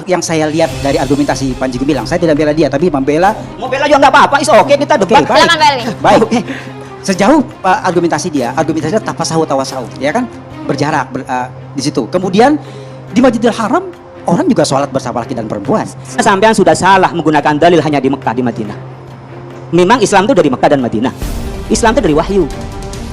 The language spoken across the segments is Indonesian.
yang saya lihat dari argumentasi Panji Gumilang. Saya tidak bela dia, tapi membela. Mau bela juga nggak apa-apa, oke kita debat. Baik. Silakan, Pak Helmi. Baik. Sejauh argumentasinya tafasahu tawasahu, ya kan? Berjarak di situ. Kemudian di Masjidil Haram orang juga sholat bersama laki dan perempuan. Sampean sudah salah menggunakan dalil hanya di Mekah, di Madinah. Memang Islam itu dari Mekah dan Madinah. Islam itu dari wahyu.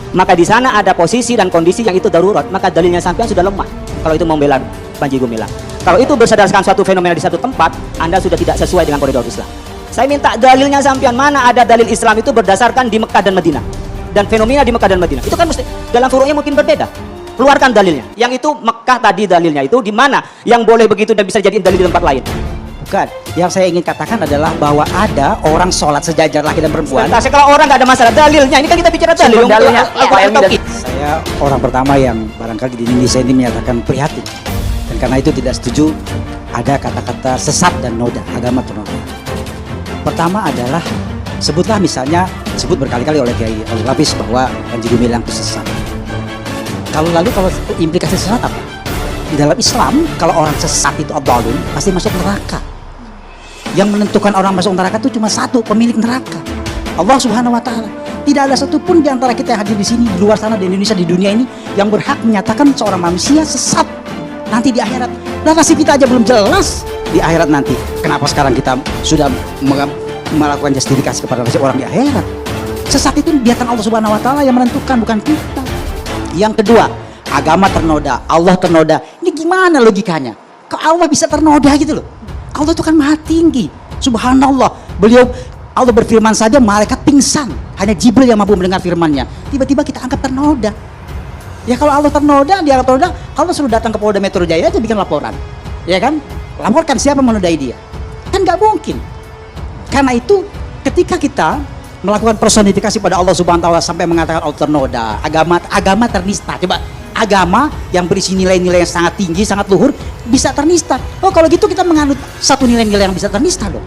Maka di sana ada posisi dan kondisi yang itu darurat, maka dalilnya sampean sudah lemah. Kalau itu membela Panji Gumilang. Kalau itu berdasarkan suatu fenomena di satu tempat, Anda sudah tidak sesuai dengan koridor Islam. Saya minta dalilnya sampean, mana ada dalil Islam itu berdasarkan di Mekah dan Madinah. Dan fenomena di Mekah dan Madinah. Itu kan mesti dalam furu'nya mungkin berbeda. Keluarkan dalilnya. Yang itu Mekah tadi dalilnya itu di mana yang boleh begitu dan bisa jadi dalil di tempat lain. Bukan. Yang saya ingin katakan adalah bahwa ada orang sholat sejajar laki dan perempuan. Sebentar, kalau orang nggak ada masalah dalilnya, ini kan kita bicara dalil. Dalilnya, Saya orang pertama yang barangkali di Indonesia ini menyatakan prihatin. Dan karena itu tidak setuju ada kata-kata sesat dan noda, agama ternoda. Pertama adalah sebutlah misalnya, disebut berkali-kali oleh Kiai Al-Lapis bahwa Panji Gumilang itu sesat. Kalau implikasi sesat apa? Di dalam Islam, kalau orang sesat itu adhalun, pasti masuk neraka. Yang menentukan orang masuk neraka itu cuma satu, pemilik neraka, Allah Subhanahu wa Ta'ala. Tidak ada satupun di antara kita yang hadir di sini, di luar sana, di Indonesia, di dunia ini yang berhak menyatakan seorang manusia sesat nanti di akhirat. Nah, nasib kita aja belum jelas di akhirat nanti. Kenapa sekarang kita sudah melakukan justifikasi kepada nasib orang di akhirat? Sesat itu biarkan Allah Subhanahu wa Ta'ala yang menentukan, bukan kita. Yang kedua, agama ternoda, Allah ternoda. Ini gimana logikanya? Kok Allah bisa ternoda gitu loh? Allah itu kan maha tinggi. Subhanallah. Allah berfirman saja malaikat pingsan. Hanya Jibril yang mampu mendengar firmannya. Tiba-tiba kita anggap ternoda. Ya kalau Allah ternoda, dianggap ternoda, Allah suruh datang ke Polda Metro Jaya aja bikin laporan. Ya kan? Laporkan siapa menodai dia. Kan nggak mungkin. Karena itu ketika kita melakukan personifikasi pada Allah Subhanahu wa Ta'ala sampai mengatakan Allah ternoda, agama ternista. Coba agama yang berisi nilai-nilai yang sangat tinggi, sangat luhur bisa ternista. Oh kalau gitu kita menganut satu nilai-nilai yang bisa ternista dong.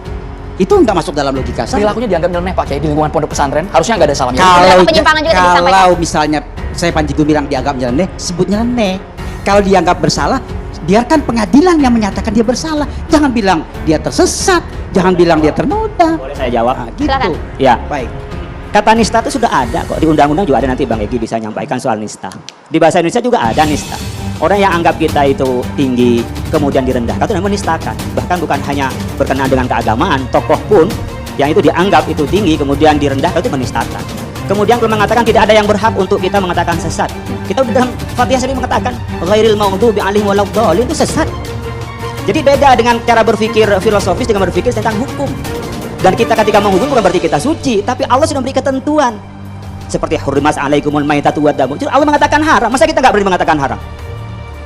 Itu nggak masuk dalam logika saya. Perilakunya dianggap nyeleneh Pak Kiai di lingkungan pondok pesantren, harusnya nggak ada salahnya. Kalau misalnya saya Panji Gumilang dianggap nyeleneh, sebut nyeleneh. Kalau dianggap bersalah, biarkan pengadilan yang menyatakan dia bersalah. Jangan bilang dia tersesat, jangan bilang dia ternoda. Boleh saya jawab? Nah, gitu. Silakan. Ya. Baik. Kata nista itu sudah ada kok, di undang-undang juga ada, nanti Bang Egy bisa nyampaikan soal nista. Di bahasa Indonesia juga ada nista. Orang yang anggap kita itu tinggi kemudian direndahkan itu namanya menistakan. Bahkan bukan hanya berkenaan dengan keagamaan, tokoh pun yang itu dianggap itu tinggi kemudian direndahkan itu menistakan. Kemudian kalau mengatakan tidak ada yang berhak untuk kita mengatakan sesat. Kita dalam Fatihah sendiri mengatakan ghairil maghdubi alaihim waladdallin, itu sesat. Jadi beda dengan cara berpikir filosofis dengan berpikir tentang hukum. Dan kita ketika menghukum bukan berarti kita suci, tapi Allah sudah memberi ketentuan. Seperti hurrimat alaikumul maitatu waddamu. Allah mengatakan haram, masa kita nggak berani mengatakan haram?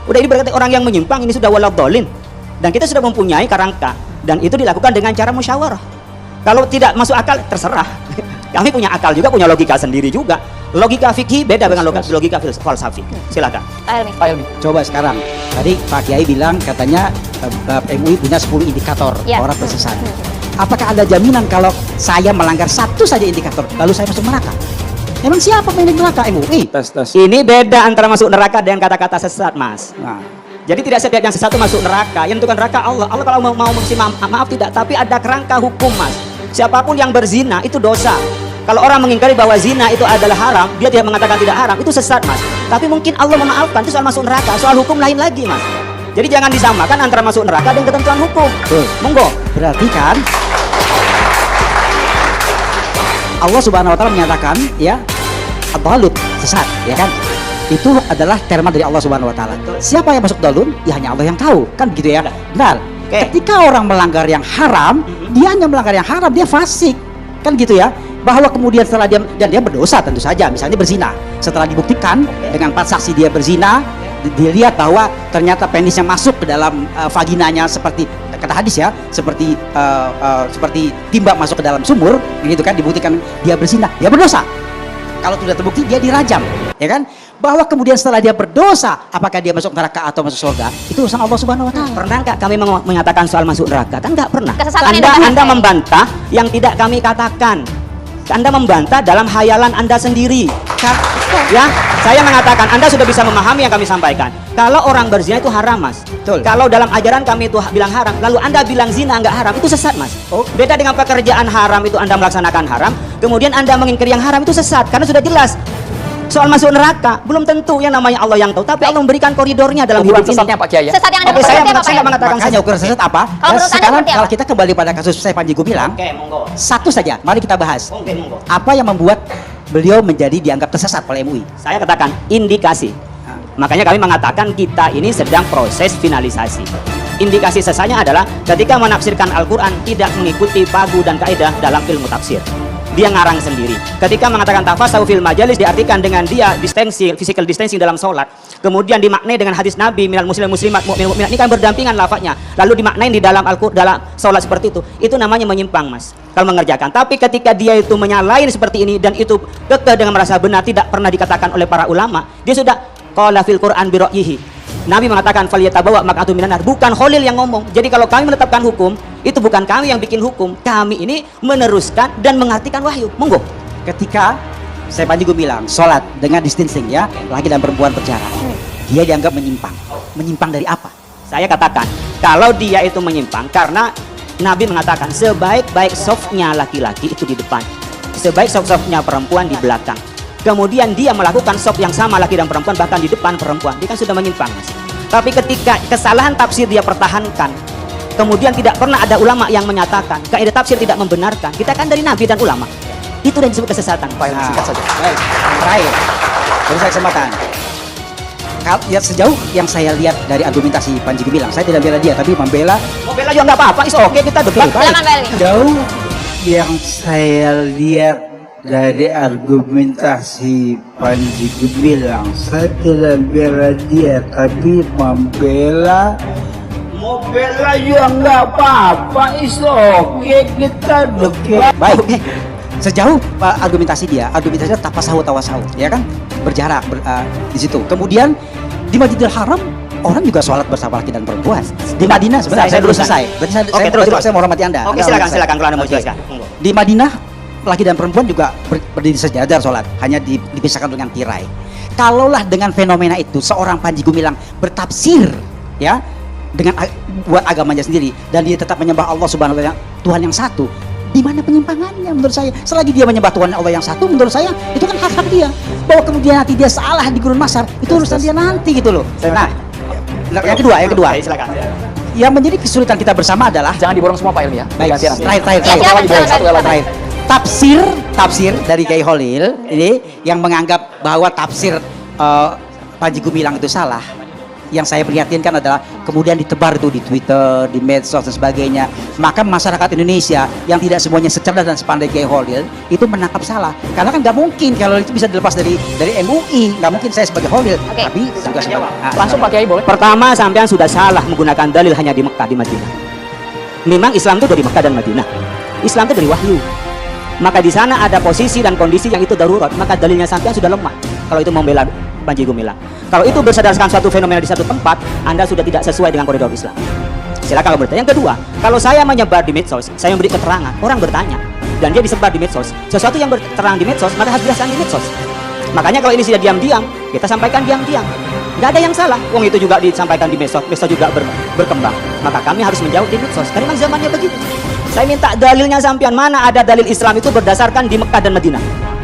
Udah ini berarti orang yang menyimpang ini sudah waladdallin. Dan kita sudah mempunyai kerangka dan itu dilakukan dengan cara musyawarah. Kalau tidak masuk akal terserah. Kami punya akal juga, punya logika sendiri juga. Logika fikih beda dengan logika falsafi. Silakan. Pak Helmi. Coba sekarang. Tadi Pak Kiai bilang katanya MUI punya 10 indikator orang tersesat. Apakah ada jaminan kalau saya melanggar satu saja indikator lalu saya masuk neraka? Emang siapa pemilik neraka? MUI. Tes. Ini beda antara masuk neraka dan kata-kata sesat, Mas. Nah, Jadi tidak setiap yang sesat itu masuk neraka. Yang menentukan neraka Allah. Allah kalau mau mesti maaf tidak, tapi ada kerangka hukum, Mas. Siapapun yang berzina itu dosa. Kalau orang mengingkari bahwa zina itu adalah haram, dia tidak mengatakan tidak haram, itu sesat, Mas. Tapi mungkin Allah memaafkan, itu soal masuk neraka, soal hukum lain lagi, Mas. Jadi jangan disamakan antara masuk neraka dan ketentuan hukum. Monggo. berarti kan Allah Subhanahu wa Ta'ala menyatakan ya ad-dhalut, sesat, ya kan? Itu adalah terma dari Allah Subhanahu wa Ta'ala. Siapa yang masuk dalun? Ya hanya Allah yang tahu, kan begitu ya? Benar. Ketika orang melanggar yang haram, dia hanya melanggar yang haram, dia fasik, kan gitu ya? Bahwa kemudian setelah dia, dan dia berdosa tentu saja, misalnya berzina, setelah dibuktikan dengan 4 saksi dia berzina, dilihat bahwa ternyata penisnya masuk ke dalam vaginanya seperti kata hadis ya, seperti timba masuk ke dalam sumur, begitu kan, dibuktikan dia berzina, dia berdosa. Kalau sudah terbukti dia dirajam, ya kan? Bahwa kemudian setelah dia berdosa, apakah dia masuk neraka atau masuk surga, itu urusan Allah Subhanahu wa Ta'ala. Pernah nggak kami menyatakan soal masuk neraka? Kan nggak pernah. Kesesatannya Anda membantah yang tidak kami katakan. Anda membantah dalam hayalan Anda sendiri. Ya, saya mengatakan Anda sudah bisa memahami yang kami sampaikan. Kalau orang berzina itu haram, Mas. Betul. Kalau dalam ajaran kami itu bilang haram, lalu Anda bilang zina nggak haram, itu sesat, Mas. Oh. Beda dengan pekerjaan haram itu Anda melaksanakan haram, kemudian Anda mengingkari yang haram itu sesat, karena sudah jelas. Soal masuk neraka, belum tentu yang namanya Allah yang tahu, tapi Allah memberikan koridornya dalam Ukuran hidup ini. sesatnya Pak Kiai ya? Sesat yang Anda Oke, maksud saya seperti apa, Pak nggak Kiai? mengatakan Makanya sesat. ukuran sesat apa? Kalau menurut Anda Sekarang seperti apa? kalau kita kembali pada kasus saya Panji Gumilang, Oke, monggo. satu saja, mari kita bahas. Oke, monggo. Apa yang membuat beliau menjadi dianggap tersesat oleh MUI? Saya katakan indikasi. Makanya kami mengatakan kita ini sedang proses finalisasi. Indikasi sesatnya adalah ketika menafsirkan Al-Quran tidak mengikuti pagu dan kaidah dalam ilmu tafsir. Dia ngarang sendiri. Ketika mengatakan tafasahu fil majalis diartikan dengan dia distancing, physical distancing dalam sholat. Kemudian dimaknai dengan hadis Nabi minal muslim muslimat mu'min mu'minat. Ini kan berdampingan lafadznya. Lalu dimaknai di dalam Al-Quran dalam sholat seperti itu. Itu namanya menyimpang, Mas. Kalau mengerjakan. Tapi ketika dia itu menyalahin seperti ini dan itu kekeh dengan merasa benar tidak pernah dikatakan oleh para ulama, dia sudah qala fil Quran bi ra'yihi. Nabi mengatakan faliyatabawa maq'atu minan nar. Bukan Khalil yang ngomong. Jadi kalau kami menetapkan hukum, itu bukan kami yang bikin hukum. Kami ini meneruskan dan mengartikan wahyu. Monggo. Ketika saya Panji Gumilang sholat dengan distancing ya, laki dan perempuan berjarak, dia dianggap menyimpang. Menyimpang dari apa? Saya katakan, kalau dia itu menyimpang karena Nabi mengatakan sebaik-baik softnya laki-laki itu di depan, sebaik soft-softnya perempuan di belakang. Kemudian dia melakukan soft yang sama laki dan perempuan bahkan di depan perempuan, dia kan sudah menyimpang, Mas. Tapi ketika kesalahan tafsir dia pertahankan, kemudian tidak pernah ada ulama yang menyatakan kaidah tafsir tidak membenarkan, kita kan dari Nabi dan ulama, itu yang disebut kesesatan. Pak, singkat saja. Baik, terakhir, beri saya kesempatan. Ya, sejauh yang saya lihat dari argumentasi Panji Gumilang, saya tidak bela dia, tapi membela. Mau bela juga nggak apa-apa, is oke kita debat. Silakan, Beli. Jauh yang saya lihat dari argumentasi Panji Gumilang, saya tidak bela dia, tapi membela. Mau bela juga nggak apa-apa, is oke kita debat. Baik, sejauh argumentasinya tapasahu tawasahu, ya kan, berjarak di situ. Kemudian di Masjidil Haram orang juga sholat bersama laki dan perempuan. Di Madinah sebenarnya saya belum selesai. Berarti Oke, terus. saya menghormati Anda. Oke, Anda silakan kalau Anda mau jelaskan. Monggo. Di Madinah laki dan perempuan juga berdiri sejajar sholat, hanya dipisahkan dengan tirai. Kalaulah dengan fenomena itu seorang Panji Gumilang bertafsir ya dengan buat agamanya sendiri dan dia tetap menyembah Allah Subhanahu wa taala Tuhan yang satu, di mana penyimpangannya menurut saya? Selagi dia menyembah Tuhan Allah yang satu, menurut saya itu kan hak-hak dia. Bahwa kemudian nanti dia salah di gurun masar, itu urusan dia nanti gitu loh. Nah, yang kedua, Oke, silakan. yang menjadi kesulitan kita bersama adalah Jangan diborong semua Pak Ilmi ya. baik, Gantian nanti. terakhir. silakan. Terakhir. Tafsir dari Kiai Khalil ini yang menganggap bahwa tafsir Panji Gumilang itu salah. Yang saya prihatinkan adalah kemudian ditebar itu di Twitter, di medsos dan sebagainya. Maka masyarakat Indonesia yang tidak semuanya secerdas dan sepandai Kiai Khalil itu menangkap salah. Karena kan nggak mungkin kalau itu bisa dilepas dari MUI. Nggak mungkin saya sebagai Khalil, Oke. tapi juga sebagai Langsung Pak Kiai boleh? Pertama, sampean sudah salah menggunakan dalil hanya di Mekah, di Madinah. Memang Islam itu dari Mekah dan Madinah. Islam itu dari wahyu. Maka di sana ada posisi dan kondisi yang itu darurat, maka dalilnya sampean sudah lemah. Kalau itu membela Panji Gumilang. Kalau itu berdasarkan suatu fenomena di satu tempat, Anda sudah tidak sesuai dengan koridor Islam. Silakan kalau bertanya. Yang kedua, kalau saya menyebar di medsos, saya memberi keterangan, orang bertanya, dan dia disebar di medsos, sesuatu yang berterang di medsos, maka harus dijelaskan di medsos. Makanya kalau ini sudah diam-diam, kita sampaikan diam-diam. Nggak ada yang salah. Wong itu juga disampaikan di medsos juga berkembang. Maka kami harus menjawab di medsos. Karena memang zamannya begitu. Saya minta dalilnya sampean, mana ada dalil Islam itu berdasarkan di Mekah dan Madinah.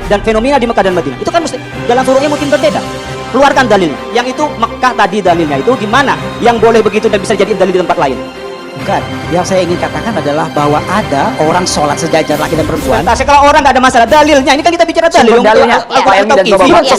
Dan fenomena di Mekah dan Madinah. Itu kan mesti dalam furu'nya mungkin berbeda. Keluarkan dalilnya. Yang itu Mekah tadi dalilnya itu di mana yang boleh begitu dan bisa jadi dalil di tempat lain. bukan. Yang saya ingin katakan adalah bahwa ada orang sholat sejajar laki dan perempuan. Kalau orang nggak ada masalah dalilnya, ini kan kita bicara dalil. Sumber dalilnya Iya. Pak Ilmi dan Bapak. Iya.